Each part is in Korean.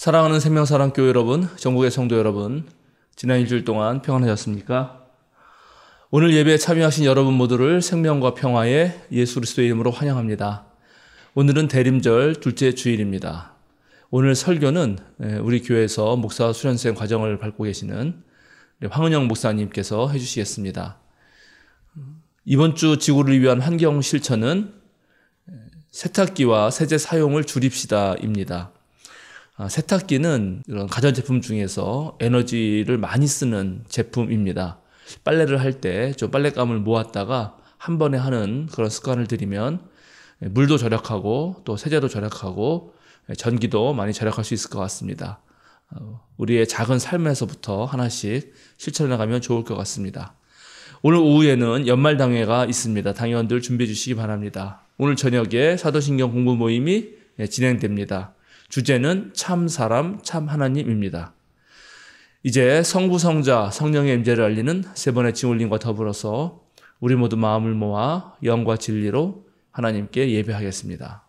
사랑하는 생명사랑교회 여러분, 전국의 성도 여러분, 지난 일주일 동안 평안하셨습니까? 오늘 예배에 참여하신 여러분 모두를 생명과 평화의 예수 그리스도의 이름으로 환영합니다. 오늘은 대림절 둘째 주일입니다. 오늘 설교는 우리 교회에서 목사 수련생 과정을 밟고 계시는 황은영 목사님께서 해주시겠습니다. 이번 주 지구를 위한 환경 실천은 세탁기와 세제 사용을 줄입시다입니다. 세탁기는 이런 가전제품 중에서 에너지를 많이 쓰는 제품입니다. 빨래를 할 때 좀 빨랫감을 모았다가 한 번에 하는 그런 습관을 들이면 물도 절약하고 또 세제도 절약하고 전기도 많이 절약할 수 있을 것 같습니다. 우리의 작은 삶에서부터 하나씩 실천해 나가면 좋을 것 같습니다. 오늘 오후에는 연말당회가 있습니다. 당회원들 준비해 주시기 바랍니다. 오늘 저녁에 사도신경 공부 모임이 진행됩니다. 주제는 참 사람, 참 하나님입니다. 이제 성부, 성자, 성령의 임재를 알리는 세 번의 징홀림과 더불어서 우리 모두 마음을 모아 영과 진리로 하나님께 예배하겠습니다.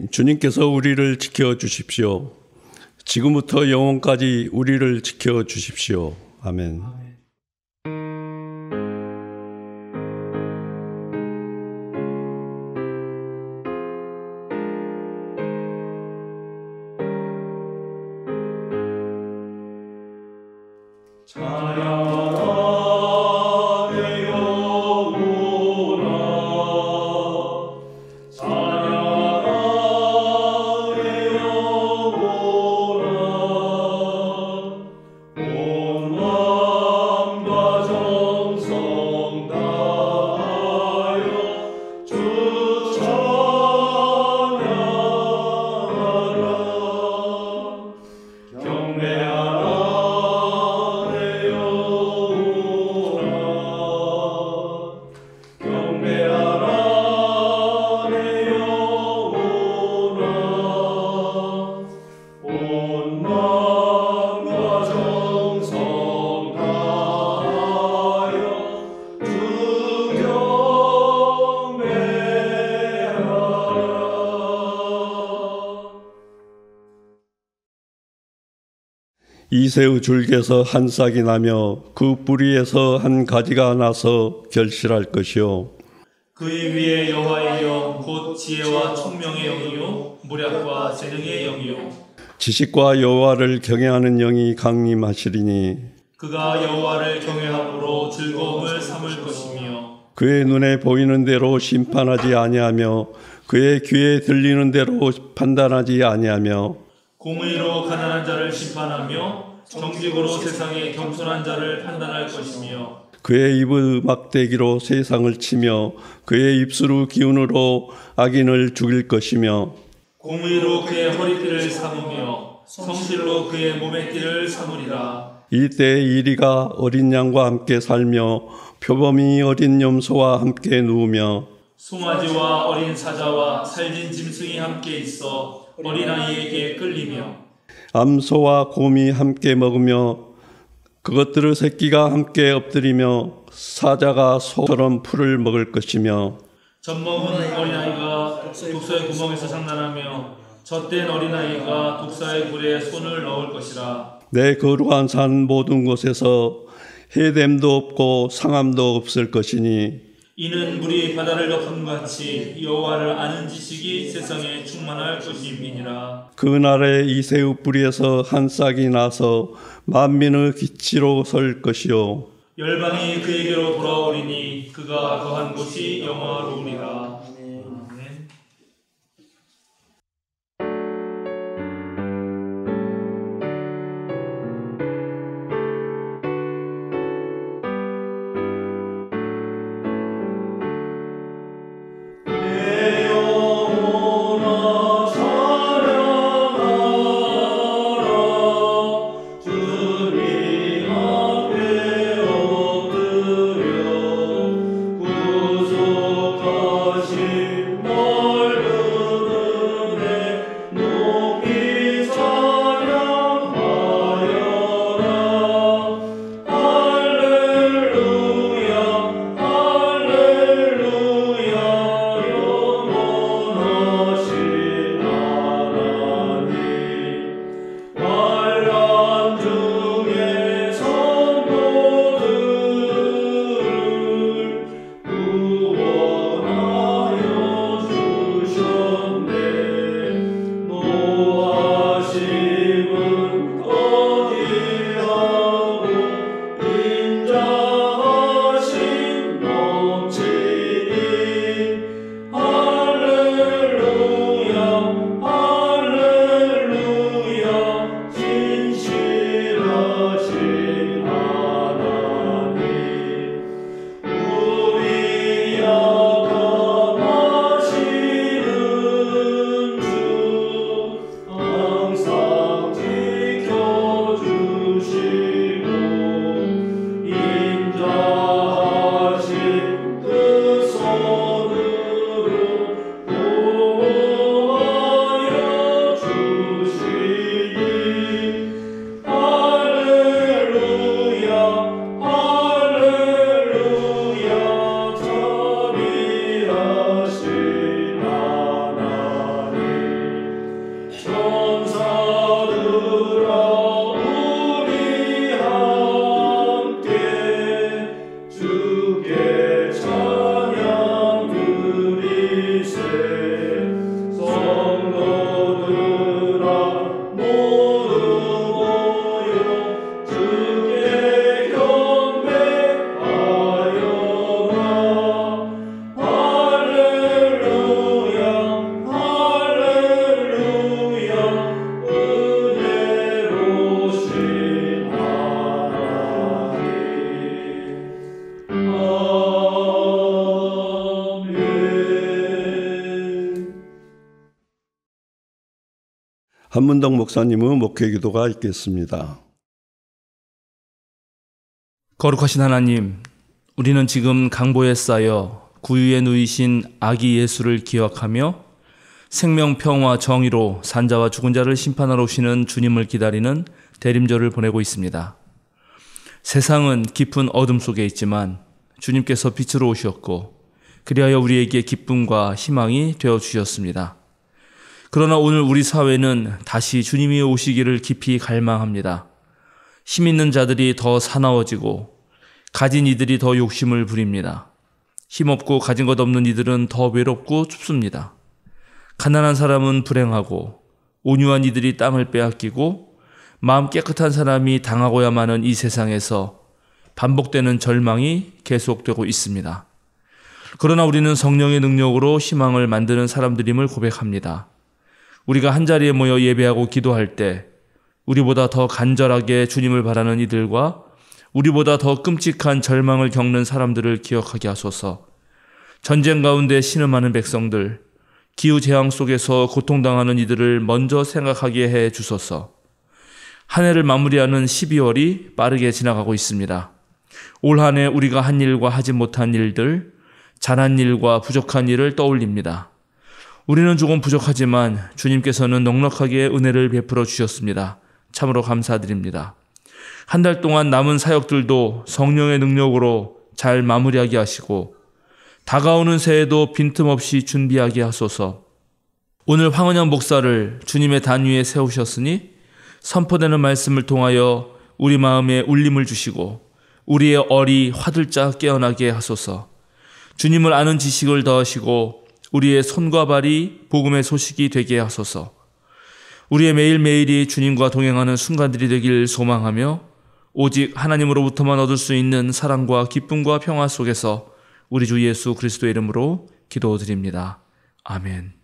주님께서 우리를 지켜주십시오. 지금부터 영원까지 우리를 지켜주십시오. 아멘. 이새의 줄기에서 한 싹이 나며 그 뿌리에서 한 가지가 나서 결실할 것이요 그의 위에 여호와의 영 곧 지혜와 총명의 영이요 무략과 재능의 영이요 지식과 여호와를 경외하는 영이 강림하시리니 그가 여호와를 경외함으로 즐거움을 삼을 것이며 그의 눈에 보이는 대로 심판하지 아니하며 그의 귀에 들리는 대로 판단하지 아니하며 공의로 가난한 자를 심판하며 정직으로 세상의 겸손한 자를 판단할 것이며 그의 입의 막대기로 세상을 치며 그의 입술의 기운으로 악인을 죽일 것이며 공의로 그의 허리띠를 삼으며 성실로 그의 몸의 띠를 삼으리라. 이때 이리가 어린 양과 함께 살며 표범이 어린 염소와 함께 누우며 송아지와 어린 사자와 살진 짐승이 함께 있어 어린아이에게 끌리며 암소와 곰이 함께 먹으며 그것들의 새끼가 함께 엎드리며 사자가 소처럼 풀을 먹을 것이며 젖먹은 어린아이가 독사의 구멍에서 장난하며 젖된 어린아이가 독사의 굴에 손을 넣을 것이라. 내 거룩한 산 모든 곳에서 해됨도 없고 상함도 없을 것이니 이는 물이 바다를 덮음같이 여호와를 아는 지식이 세상에 충만할 것임이니라. 그날에 이새의 뿌리에서 한 싹이 나서 만민의 기치로 설 것이요 열방이 그에게로 돌아오리니 그가 거한 곳이 영화로우니라. 아멘. 한문덕 목사님의 목회기도가 있겠습니다. 거룩하신 하나님, 우리는 지금 강보에 쌓여 구유에 누이신 아기 예수를 기억하며 생명, 평화, 정의로 산자와 죽은 자를 심판하러 오시는 주님을 기다리는 대림절을 보내고 있습니다. 세상은 깊은 어둠 속에 있지만 주님께서 빛으로 오셨고 그리하여 우리에게 기쁨과 희망이 되어주셨습니다. 그러나 오늘 우리 사회는 다시 주님이 오시기를 깊이 갈망합니다. 힘 있는 자들이 더 사나워지고 가진 이들이 더 욕심을 부립니다. 힘없고 가진 것 없는 이들은 더 외롭고 춥습니다. 가난한 사람은 불행하고 온유한 이들이 땅을 빼앗기고 마음 깨끗한 사람이 당하고야 마는 이 세상에서 반복되는 절망이 계속되고 있습니다. 그러나 우리는 성령의 능력으로 희망을 만드는 사람들임을 고백합니다. 우리가 한자리에 모여 예배하고 기도할 때 우리보다 더 간절하게 주님을 바라는 이들과 우리보다 더 끔찍한 절망을 겪는 사람들을 기억하게 하소서. 전쟁 가운데 신음하는 백성들, 기후재앙 속에서 고통당하는 이들을 먼저 생각하게 해 주소서. 한 해를 마무리하는 12월이 빠르게 지나가고 있습니다. 올 한 해 우리가 한 일과 하지 못한 일들, 잘한 일과 부족한 일을 떠올립니다. 우리는 조금 부족하지만 주님께서는 넉넉하게 은혜를 베풀어 주셨습니다. 참으로 감사드립니다. 한 달 동안 남은 사역들도 성령의 능력으로 잘 마무리하게 하시고 다가오는 새해도 빈틈없이 준비하게 하소서. 오늘 황은영 목사를 주님의 단 위에 세우셨으니 선포되는 말씀을 통하여 우리 마음에 울림을 주시고 우리의 얼이 화들짝 깨어나게 하소서. 주님을 아는 지식을 더하시고 우리의 손과 발이 복음의 소식이 되게 하소서. 우리의 매일매일이 주님과 동행하는 순간들이 되길 소망하며 오직 하나님으로부터만 얻을 수 있는 사랑과 기쁨과 평화 속에서 우리 주 예수 그리스도의 이름으로 기도드립니다. 아멘.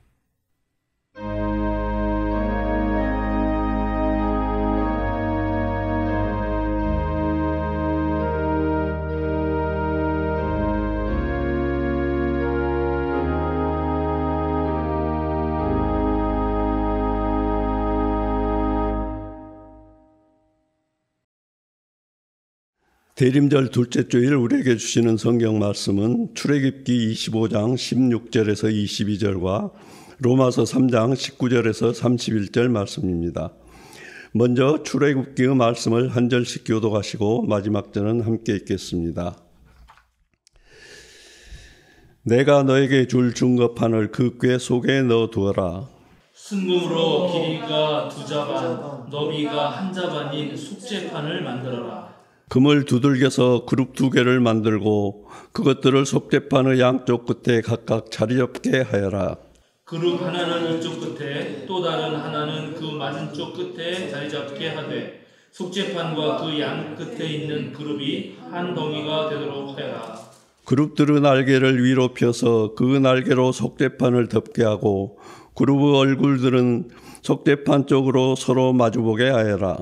대림절 둘째 주일 우리에게 주시는 성경 말씀은 출애굽기 25장 16절에서 22절과 로마서 3장 19절에서 31절 말씀입니다. 먼저 출애굽기의 말씀을 한 절씩 교독하시고 마지막 절은 함께 읽겠습니다. 내가 너에게 줄 증거판을 그 궤 속에 넣어두어라. 순금으로 길이가 2자반, 너비가 1자반인 속죄판을 만들어라. 금을 두들겨서 그룹 2개를 만들고 그것들을 속죄판의 양쪽 끝에 각각 자리 잡게 하여라. 그룹 하나는 이쪽 끝에 또 다른 하나는 그 맞은쪽 끝에 자리 잡게 하되 속죄판과 그 양 끝에 있는 그룹이 한 덩이가 되도록 하여라. 그룹들의 날개를 위로 펴서 그 날개로 속죄판을 덮게 하고 그룹의 얼굴들은 속죄판 쪽으로 서로 마주보게 하여라.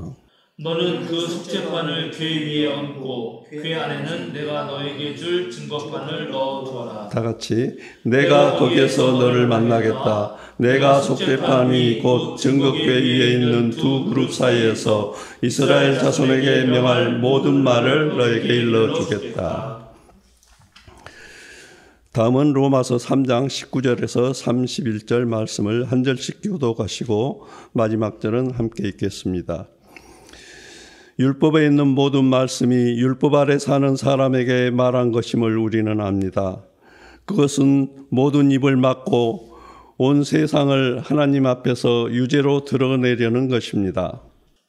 너는 그 속죄판을 궤 위에 얹고 궤 안에는 내가 너에게 줄 증거판을 넣어두어라. 다 같이 내가 거기에서 너를 만나겠다. 내가 속죄판이 곧 증거궤 위에 있는 두 그룹 사이에서 이스라엘 자손에게 명할 모든 말을 너에게 일러주겠다. 다음은 로마서 3장 19절에서 31절 말씀을 한 절씩 교독하시고 마지막 절은 함께 읽겠습니다. 율법에 있는 모든 말씀이 율법 아래 사는 사람에게 말한 것임을 우리는 압니다. 그것은 모든 입을 막고 온 세상을 하나님 앞에서 유죄로 드러내려는 것입니다.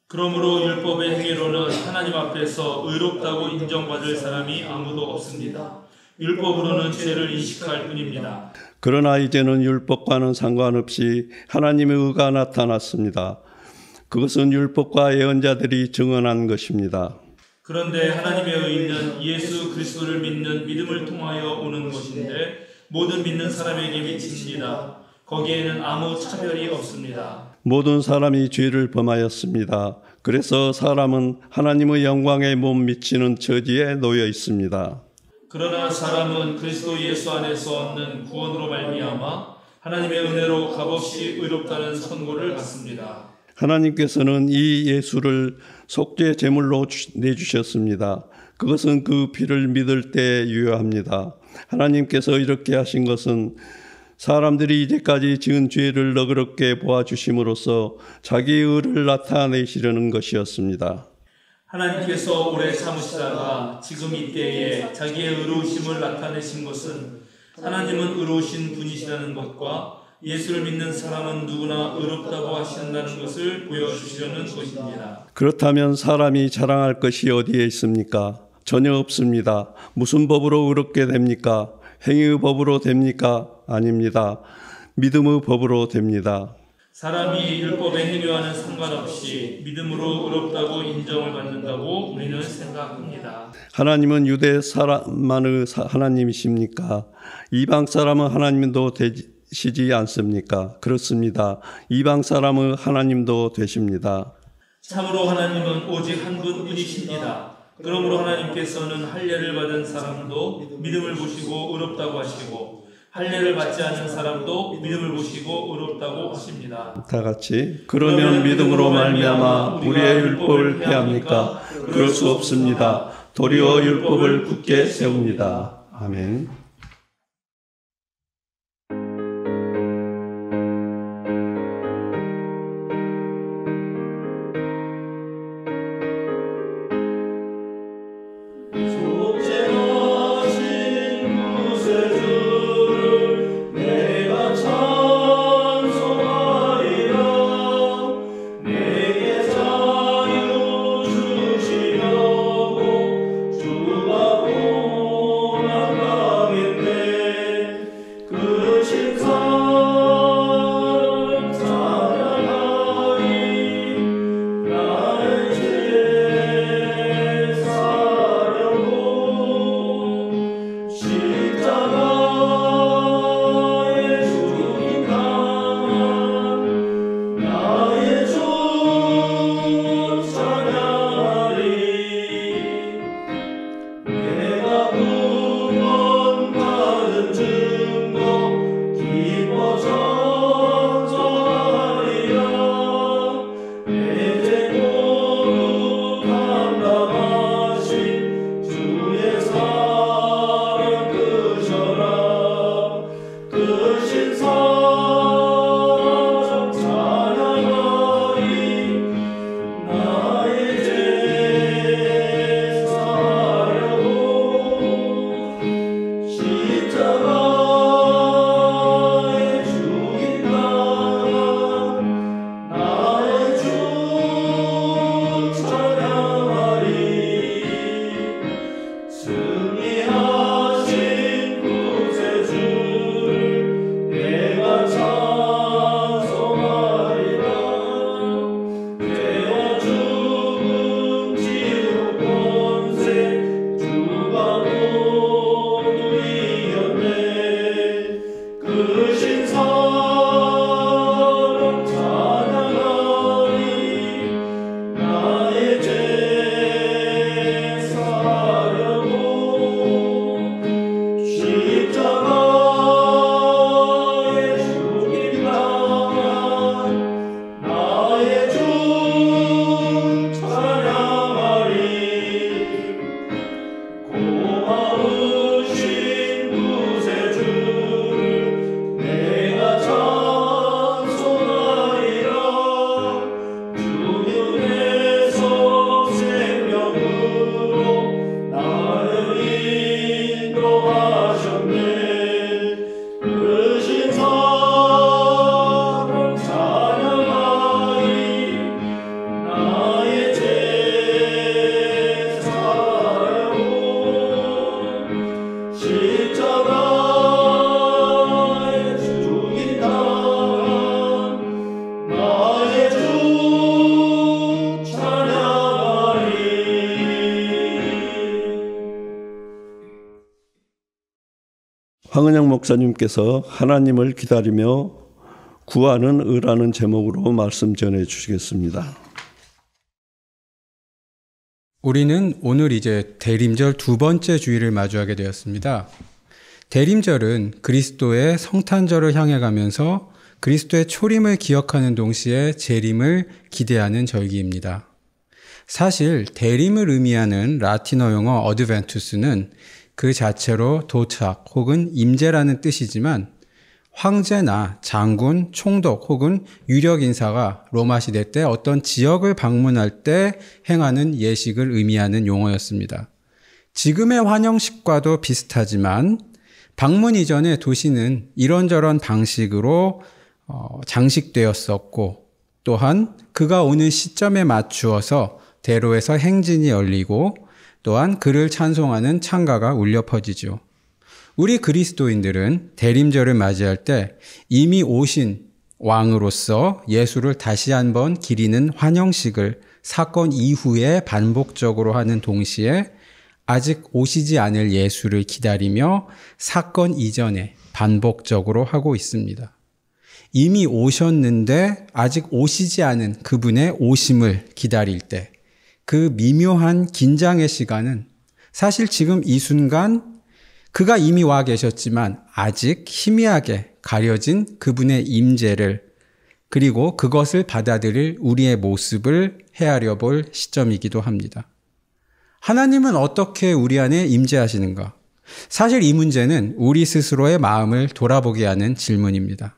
그러므로 율법의 행위로는 하나님 앞에서 의롭다고 인정받을 사람이 아무도 없습니다. 율법으로는 죄를 인식할 뿐입니다. 그러나 이제는 율법과는 상관없이 하나님의 의가 나타났습니다. 그것은 율법과 예언자들이 증언한 것입니다. 그런데 하나님의 의는 예수 그리스도를 믿는 믿음을 통하여 오는 것인데 모든 믿는 사람에게 미칩니다. 거기에는 아무 차별이 없습니다. 모든 사람이 죄를 범하였습니다. 그래서 사람은 하나님의 영광에 못 미치는 처지에 놓여 있습니다. 그러나 사람은 그리스도 예수 안에서 얻는 구원으로 말미암아 하나님의 은혜로 값없이 의롭다는 선고를 받습니다. 하나님께서는 이 예수를 속죄 제물로 내주셨습니다. 그것은 그 피를 믿을 때 유효합니다. 하나님께서 이렇게 하신 것은 사람들이 이제까지 지은 죄를 너그럽게 보아주심으로써 자기의 의를 나타내시려는 것이었습니다. 하나님께서 오래 참으시다가 지금 이때에 자기의 의로우심을 나타내신 것은 하나님은 의로우신 분이시라는 것과 예수를 믿는 사람은 누구나 의롭다고 하신다는 것을 보여주시려는 것입니다. 그렇다면 사람이 자랑할 것이 어디에 있습니까? 전혀 없습니다. 무슨 법으로 의롭게 됩니까? 행위의 법으로 됩니까? 아닙니다. 믿음의 법으로 됩니다. 사람이 율법의 행위와는 상관없이 믿음으로 의롭다고 인정을 받는다고 우리는 생각합니다. 하나님은 유대 사람만의 하나님이십니까? 이방 사람은 하나님도 되시지 않습니까? 그렇습니다. 이방 사람의 하나님도 되십니다. 참으로 하나님은 오직 한 분뿐이십니다. 그러므로 하나님께서는 할례를 받은 사람도 믿음을 보시고 의롭다고 하시고 할례를 받지 않은 사람도 믿음을 보시고 의롭다고 하십니다. 다 같이 그러면 믿음으로 말미암아 우리의 율법을 폐합니까? 그럴 수 없습니다. 도리어 율법을 굳게 세웁니다. 아멘. 황은영 목사님께서 하나님을 기다리며 구하는 의라는 제목으로 말씀 전해 주시겠습니다. 우리는 오늘 이제 대림절 두 번째 주일을 마주하게 되었습니다. 대림절은 그리스도의 성탄절을 향해 가면서 그리스도의 초림을 기억하는 동시에 재림을 기대하는 절기입니다. 사실 대림을 의미하는 라틴어 용어 어드벤투스는 그 자체로 도착 혹은 임재라는 뜻이지만 황제나 장군, 총독 혹은 유력 인사가 로마 시대 때 어떤 지역을 방문할 때 행하는 예식을 의미하는 용어였습니다. 지금의 환영식과도 비슷하지만 방문 이전에 도시는 이런저런 방식으로 장식되었었고 또한 그가 오는 시점에 맞추어서 대로에서 행진이 열리고 또한 그를 찬송하는 창가가 울려 퍼지죠. 우리 그리스도인들은 대림절을 맞이할 때 이미 오신 왕으로서 예수를 다시 한번 기리는 환영식을 사건 이후에 반복적으로 하는 동시에 아직 오시지 않을 예수를 기다리며 사건 이전에 반복적으로 하고 있습니다. 이미 오셨는데 아직 오시지 않은 그분의 오심을 기다릴 때 그 미묘한 긴장의 시간은 사실 지금 이 순간 그가 이미 와 계셨지만 아직 희미하게 가려진 그분의 임재를 그리고 그것을 받아들일 우리의 모습을 헤아려 볼 시점이기도 합니다. 하나님은 어떻게 우리 안에 임재하시는가? 사실 이 문제는 우리 스스로의 마음을 돌아보게 하는 질문입니다.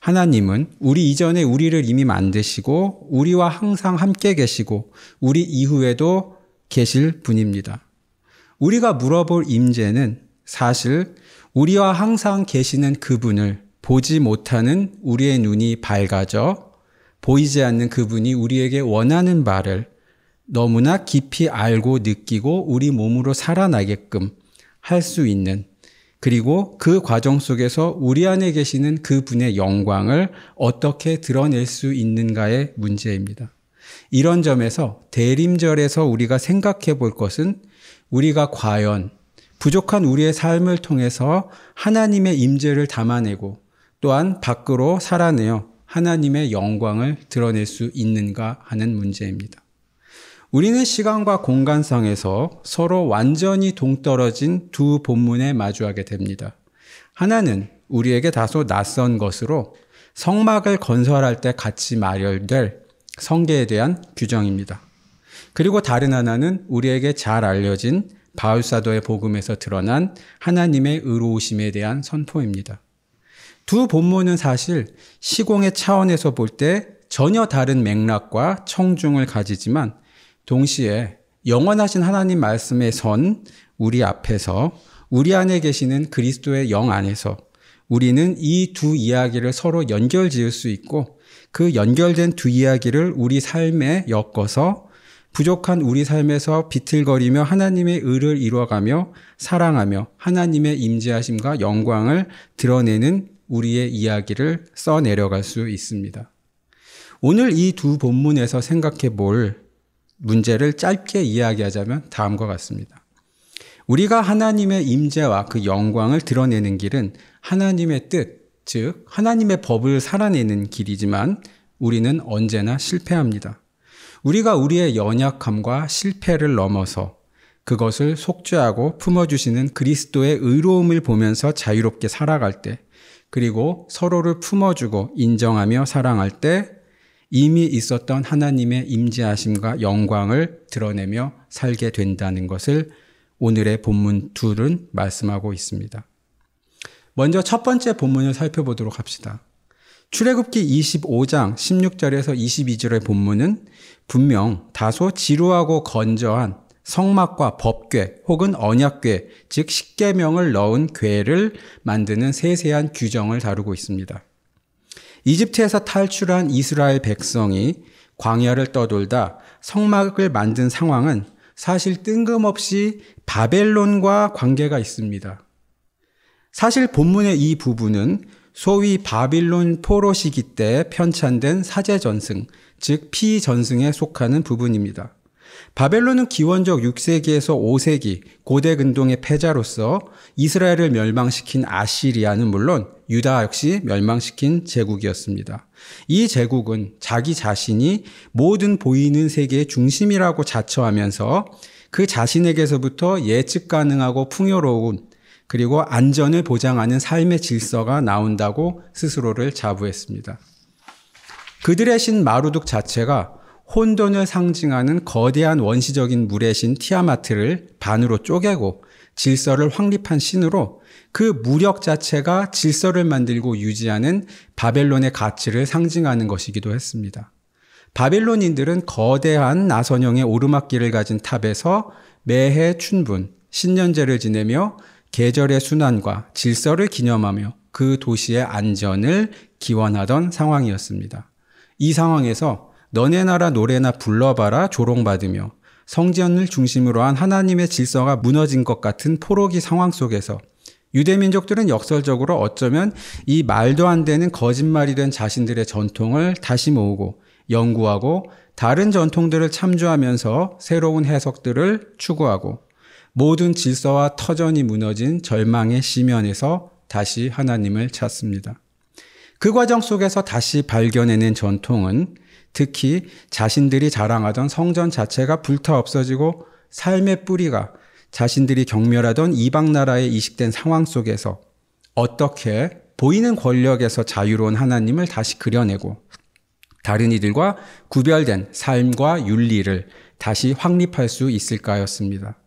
하나님은 우리 이전에 우리를 이미 만드시고 우리와 항상 함께 계시고 우리 이후에도 계실 분입니다. 우리가 물어볼 임재는 사실 우리와 항상 계시는 그분을 보지 못하는 우리의 눈이 밝아져 보이지 않는 그분이 우리에게 원하는 바를 너무나 깊이 알고 느끼고 우리 몸으로 살아나게끔 할 수 있는 그리고 그 과정 속에서 우리 안에 계시는 그분의 영광을 어떻게 드러낼 수 있는가의 문제입니다. 이런 점에서 대림절에서 우리가 생각해 볼 것은 우리가 과연 부족한 우리의 삶을 통해서 하나님의 임재를 담아내고 또한 밖으로 살아내어 하나님의 영광을 드러낼 수 있는가 하는 문제입니다. 우리는 시간과 공간상에서 서로 완전히 동떨어진 두 본문에 마주하게 됩니다. 하나는 우리에게 다소 낯선 것으로 성막을 건설할 때 같이 마련될 성계에 대한 규정입니다. 그리고 다른 하나는 우리에게 잘 알려진 바울사도의 복음에서 드러난 하나님의 의로우심에 대한 선포입니다. 두 본문은 사실 시공의 차원에서 볼 때 전혀 다른 맥락과 청중을 가지지만 동시에 영원하신 하나님 말씀의 선 우리 앞에서 우리 안에 계시는 그리스도의 영 안에서 우리는 이 두 이야기를 서로 연결 지을 수 있고 그 연결된 두 이야기를 우리 삶에 엮어서 부족한 우리 삶에서 비틀거리며 하나님의 의를 이루어가며 사랑하며 하나님의 임재하심과 영광을 드러내는 우리의 이야기를 써내려갈 수 있습니다. 오늘 이 두 본문에서 생각해 볼 문제를 짧게 이야기하자면 다음과 같습니다. 우리가 하나님의 임재와 그 영광을 드러내는 길은 하나님의 뜻, 즉 하나님의 법을 살아내는 길이지만 우리는 언제나 실패합니다. 우리가 우리의 연약함과 실패를 넘어서 그것을 속죄하고 품어주시는 그리스도의 의로움을 보면서 자유롭게 살아갈 때 그리고 서로를 품어주고 인정하며 사랑할 때 이미 있었던 하나님의 임재하심과 영광을 드러내며 살게 된다는 것을 오늘의 본문 둘은 말씀하고 있습니다. 먼저 첫 번째 본문을 살펴보도록 합시다. 출애굽기 25장 16절에서 22절의 본문은 분명 다소 지루하고 건조한 성막과 법궤 혹은 언약궤, 즉 십계명을 넣은 궤를 만드는 세세한 규정을 다루고 있습니다. 이집트에서 탈출한 이스라엘 백성이 광야를 떠돌다 성막을 만든 상황은 사실 뜬금없이 바벨론과 관계가 있습니다. 사실 본문의 이 부분은 소위 바빌론 포로 시기 때 편찬된 사제전승, 즉 피전승에 속하는 부분입니다. 바벨론은 기원적 6세기에서 5세기 고대 근동의 패자로서 이스라엘을 멸망시킨 아시리아는 물론 유다 역시 멸망시킨 제국이었습니다. 이 제국은 자기 자신이 모든 보이는 세계의 중심이라고 자처하면서 그 자신에게서부터 예측 가능하고 풍요로운 그리고 안전을 보장하는 삶의 질서가 나온다고 스스로를 자부했습니다. 그들의 신 마루둑 자체가 혼돈을 상징하는 거대한 원시적인 물의 신 티아마트를 반으로 쪼개고 질서를 확립한 신으로 그 무력 자체가 질서를 만들고 유지하는 바벨론의 가치를 상징하는 것이기도 했습니다. 바벨론인들은 거대한 나선형의 오르막길을 가진 탑에서 매해 춘분, 신년제를 지내며 계절의 순환과 질서를 기념하며 그 도시의 안전을 기원하던 상황이었습니다. 이 상황에서 너네 나라 노래나 불러봐라 조롱받으며 성전을 중심으로 한 하나님의 질서가 무너진 것 같은 포로기 상황 속에서 유대민족들은 역설적으로 어쩌면 이 말도 안 되는 거짓말이 된 자신들의 전통을 다시 모으고 연구하고 다른 전통들을 참조하면서 새로운 해석들을 추구하고 모든 질서와 터전이 무너진 절망의 시면에서 다시 하나님을 찾습니다. 그 과정 속에서 다시 발견해낸 전통은 특히 자신들이 자랑하던 성전 자체가 불타 없어지고 삶의 뿌리가 자신들이 경멸하던 이방 나라에 이식된 상황 속에서 어떻게 보이는 권력에서 자유로운 하나님을 다시 그려내고 다른 이들과 구별된 삶과 윤리를 다시 확립할 수 있을까였습니다.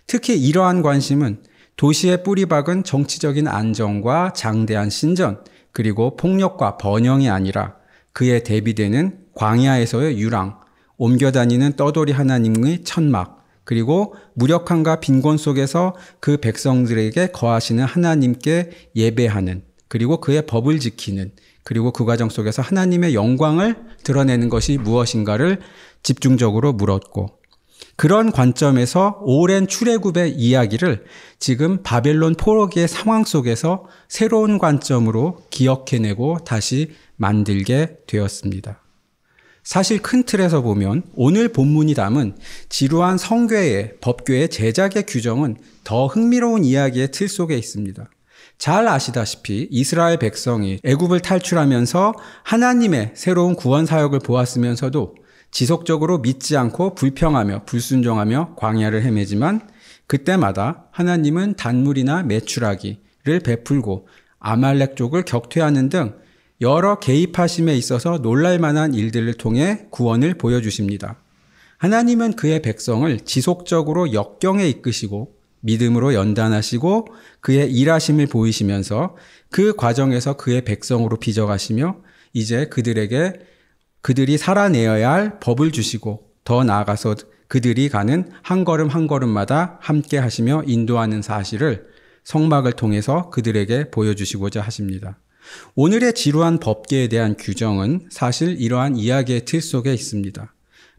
특히 이러한 관심은 도시의 뿌리박은 정치적인 안정과 장대한 신전 그리고 폭력과 번영이 아니라 그에 대비되는 광야에서의 유랑, 옮겨다니는 떠돌이 하나님의 천막, 그리고 무력함과 빈곤 속에서 그 백성들에게 거하시는 하나님께 예배하는, 그리고 그의 법을 지키는, 그리고 그 과정 속에서 하나님의 영광을 드러내는 것이 무엇인가를 집중적으로 물었고, 그런 관점에서 오랜 출애굽의 이야기를 지금 바벨론 포로기의 상황 속에서 새로운 관점으로 기억해내고 다시 만들게 되었습니다. 사실 큰 틀에서 보면 오늘 본문이 담은 지루한 성궤의 법궤의 제작의 규정은 더 흥미로운 이야기의 틀 속에 있습니다. 잘 아시다시피 이스라엘 백성이 애굽을 탈출하면서 하나님의 새로운 구원 사역을 보았으면서도 지속적으로 믿지 않고 불평하며 불순종하며 광야를 헤매지만 그때마다 하나님은 단물이나 메추라기를 베풀고 아말렉 족을 격퇴하는 등 여러 개입하심에 있어서 놀랄만한 일들을 통해 구원을 보여주십니다. 하나님은 그의 백성을 지속적으로 역경에 이끄시고 믿음으로 연단하시고 그의 일하심을 보이시면서 그 과정에서 그의 백성으로 빚어가시며 이제 그들이 살아내어야 할 법을 주시고 더 나아가서 그들이 가는 한 걸음 한 걸음마다 함께 하시며 인도하는 사실을 성막을 통해서 그들에게 보여주시고자 하십니다. 오늘의 지루한 법궤에 대한 규정은 사실 이러한 이야기의 틀 속에 있습니다.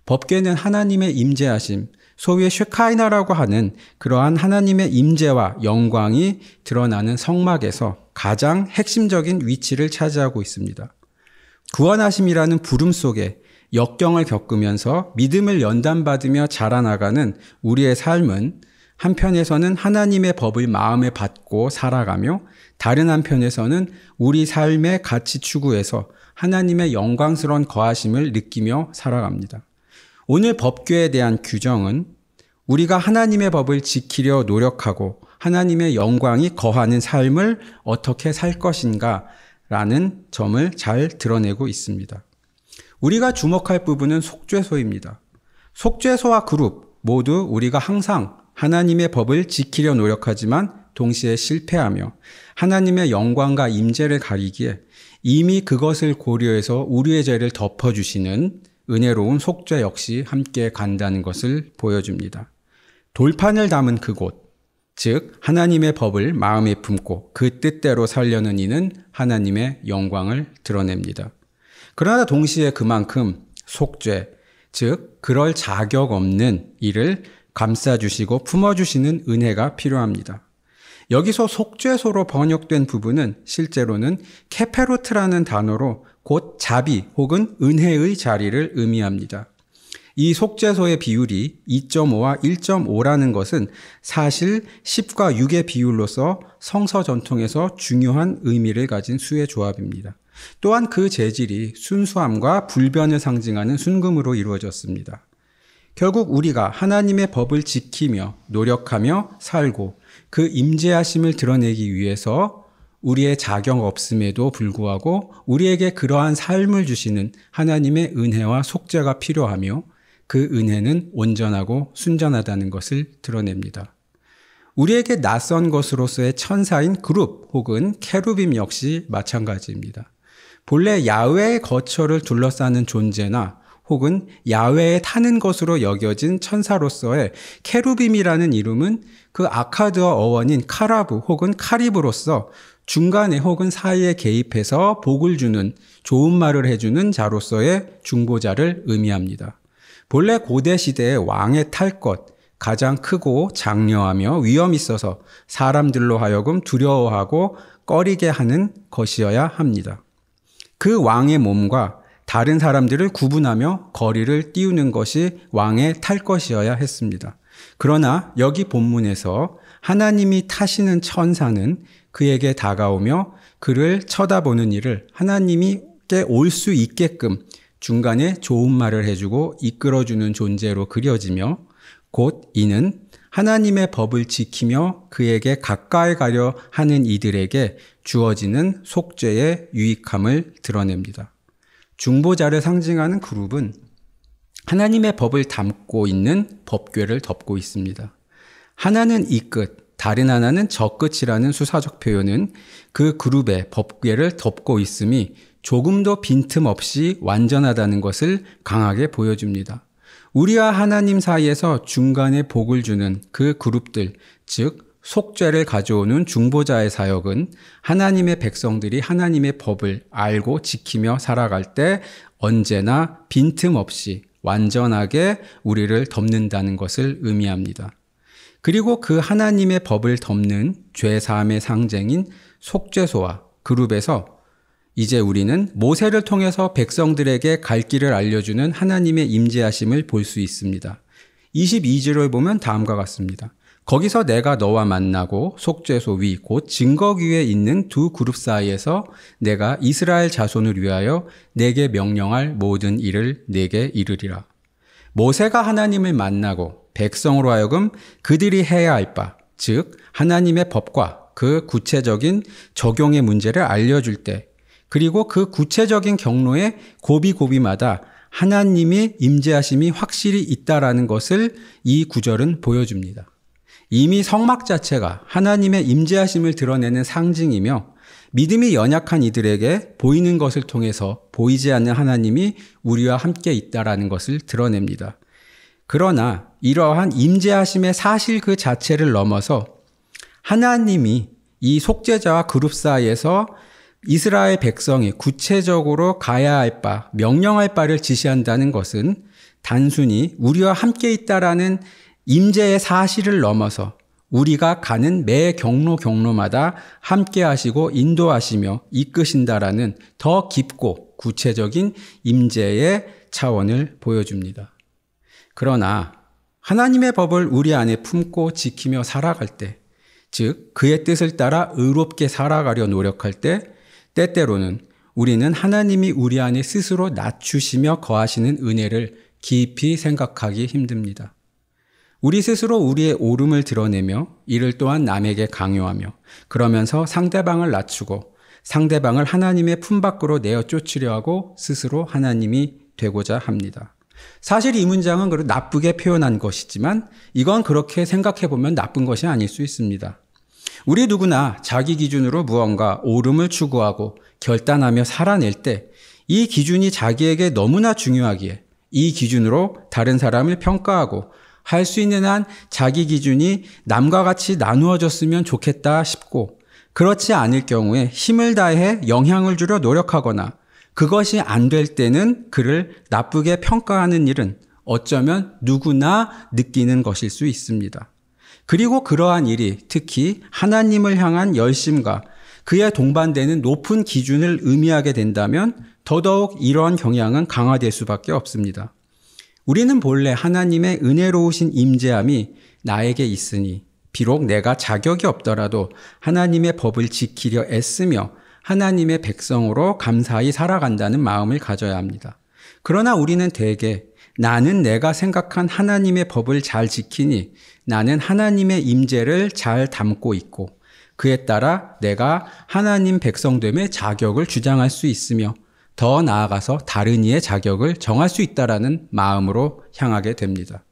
법궤는 하나님의 임재하심, 소위 쉐카이나라고 하는 그러한 하나님의 임재와 영광이 드러나는 성막에서 가장 핵심적인 위치를 차지하고 있습니다. 구원하심이라는 부름 속에 역경을 겪으면서 믿음을 연단받으며 자라나가는 우리의 삶은 한편에서는 하나님의 법을 마음에 받고 살아가며 다른 한편에서는 우리 삶의 가치 추구에서 하나님의 영광스러운 거하심을 느끼며 살아갑니다. 오늘 법궤에 대한 규정은 우리가 하나님의 법을 지키려 노력하고 하나님의 영광이 거하는 삶을 어떻게 살 것인가 라는 점을 잘 드러내고 있습니다. 우리가 주목할 부분은 속죄소입니다. 속죄소와 그룹 모두 우리가 항상 하나님의 법을 지키려 노력하지만 동시에 실패하며 하나님의 영광과 임재를 가리기에 이미 그것을 고려해서 우리의 죄를 덮어주시는 은혜로운 속죄 역시 함께 간다는 것을 보여줍니다. 돌판을 담은 그곳, 즉 하나님의 법을 마음에 품고 그 뜻대로 살려는 이는 하나님의 영광을 드러냅니다. 그러나 동시에 그만큼 속죄, 즉 그럴 자격 없는 이를 감싸주시고 품어주시는 은혜가 필요합니다. 여기서 속죄소로 번역된 부분은 실제로는 케페로트라는 단어로 곧 자비 혹은 은혜의 자리를 의미합니다. 이 속죄소의 비율이 2.5와 1.5라는 것은 사실 10과 6의 비율로서 성서 전통에서 중요한 의미를 가진 수의 조합입니다. 또한 그 재질이 순수함과 불변을 상징하는 순금으로 이루어졌습니다. 결국 우리가 하나님의 법을 지키며 노력하며 살고 그 임재하심을 드러내기 위해서 우리의 자격 없음에도 불구하고 우리에게 그러한 삶을 주시는 하나님의 은혜와 속죄가 필요하며 그 은혜는 온전하고 순전하다는 것을 드러냅니다. 우리에게 낯선 것으로서의 천사인 그룹 혹은 케루빔 역시 마찬가지입니다. 본래 야훼의 거처를 둘러싸는 존재나 혹은 야훼에 타는 것으로 여겨진 천사로서의 케루빔이라는 이름은 그 아카드어 어원인 카라브 혹은 카리브로서 중간에 혹은 사이에 개입해서 복을 주는 좋은 말을 해주는 자로서의 중보자를 의미합니다. 본래 고대 시대의 왕의 탈 것, 가장 크고 장려하며 위험 있어서 사람들로 하여금 두려워하고 꺼리게 하는 것이어야 합니다. 그 왕의 몸과 다른 사람들을 구분하며 거리를 띄우는 것이 왕의 탈 것이어야 했습니다. 그러나 여기 본문에서 하나님이 타시는 천사는 그에게 다가오며 그를 쳐다보는 일을 하나님께 올 수 있게끔 중간에 좋은 말을 해주고 이끌어주는 존재로 그려지며 곧 이는 하나님의 법을 지키며 그에게 가까이 가려 하는 이들에게 주어지는 속죄의 유익함을 드러냅니다. 중보자를 상징하는 그룹은 하나님의 법을 담고 있는 법궤를 덮고 있습니다. 하나는 이 끝, 다른 하나는 저 끝이라는 수사적 표현은 그 그룹의 법궤를 덮고 있음이 조금도 빈틈없이 완전하다는 것을 강하게 보여줍니다. 우리와 하나님 사이에서 중간에 복을 주는 그 그룹들, 즉 속죄를 가져오는 중보자의 사역은 하나님의 백성들이 하나님의 법을 알고 지키며 살아갈 때 언제나 빈틈없이 완전하게 우리를 덮는다는 것을 의미합니다. 그리고 그 하나님의 법을 덮는 죄사함의 상징인 속죄소와 그룹에서 이제 우리는 모세를 통해서 백성들에게 갈 길을 알려주는 하나님의 임재하심을 볼 수 있습니다. 22절을 보면 다음과 같습니다. 거기서 내가 너와 만나고 속죄소 위 곧 증거 위에 있는 두 그룹 사이에서 내가 이스라엘 자손을 위하여 내게 명령할 모든 일을 내게 이르리라. 모세가 하나님을 만나고 백성으로 하여금 그들이 해야 할 바, 즉 하나님의 법과 그 구체적인 적용의 문제를 알려줄 때, 그리고 그 구체적인 경로에 고비고비마다 하나님이 임재하심이 확실히 있다라는 것을 이 구절은 보여줍니다. 이미 성막 자체가 하나님의 임재하심을 드러내는 상징이며 믿음이 연약한 이들에게 보이는 것을 통해서 보이지 않는 하나님이 우리와 함께 있다라는 것을 드러냅니다. 그러나 이러한 임재하심의 사실 그 자체를 넘어서 하나님이 이 속죄자와 그룹 사이에서 이스라엘 백성이 구체적으로 가야 할 바, 명령할 바를 지시한다는 것은 단순히 우리와 함께 있다라는 임재의 사실을 넘어서 우리가 가는 매 경로마다 함께 하시고 인도하시며 이끄신다라는 더 깊고 구체적인 임재의 차원을 보여줍니다. 그러나 하나님의 법을 우리 안에 품고 지키며 살아갈 때, 즉 그의 뜻을 따라 의롭게 살아가려 노력할 때 때때로는 우리는 하나님이 우리 안에 스스로 낮추시며 거하시는 은혜를 깊이 생각하기 힘듭니다. 우리 스스로 우리의 옳음을 드러내며 이를 또한 남에게 강요하며 그러면서 상대방을 낮추고 상대방을 하나님의 품 밖으로 내어 쫓으려 하고 스스로 하나님이 되고자 합니다. 사실 이 문장은 그렇게 나쁘게 표현한 것이지만 이건 그렇게 생각해 보면 나쁜 것이 아닐 수 있습니다. 우리 누구나 자기 기준으로 무언가 옳음을 추구하고 결단하며 살아낼 때 이 기준이 자기에게 너무나 중요하기에 이 기준으로 다른 사람을 평가하고 할 수 있는 한 자기 기준이 남과 같이 나누어졌으면 좋겠다 싶고 그렇지 않을 경우에 힘을 다해 영향을 주려 노력하거나 그것이 안 될 때는 그를 나쁘게 평가하는 일은 어쩌면 누구나 느끼는 것일 수 있습니다. 그리고 그러한 일이 특히 하나님을 향한 열심과 그에 동반되는 높은 기준을 의미하게 된다면 더더욱 이러한 경향은 강화될 수밖에 없습니다. 우리는 본래 하나님의 은혜로우신 임재함이 나에게 있으니 비록 내가 자격이 없더라도 하나님의 법을 지키려 애쓰며 하나님의 백성으로 감사히 살아간다는 마음을 가져야 합니다. 그러나 우리는 대개 나는 내가 생각한 하나님의 법을 잘 지키니 나는 하나님의 임재를 잘 담고 있고 그에 따라 내가 하나님 백성됨의 자격을 주장할 수 있으며 더 나아가서 다른 이의 자격을 정할 수 있다라는 마음으로 향하게 됩니다.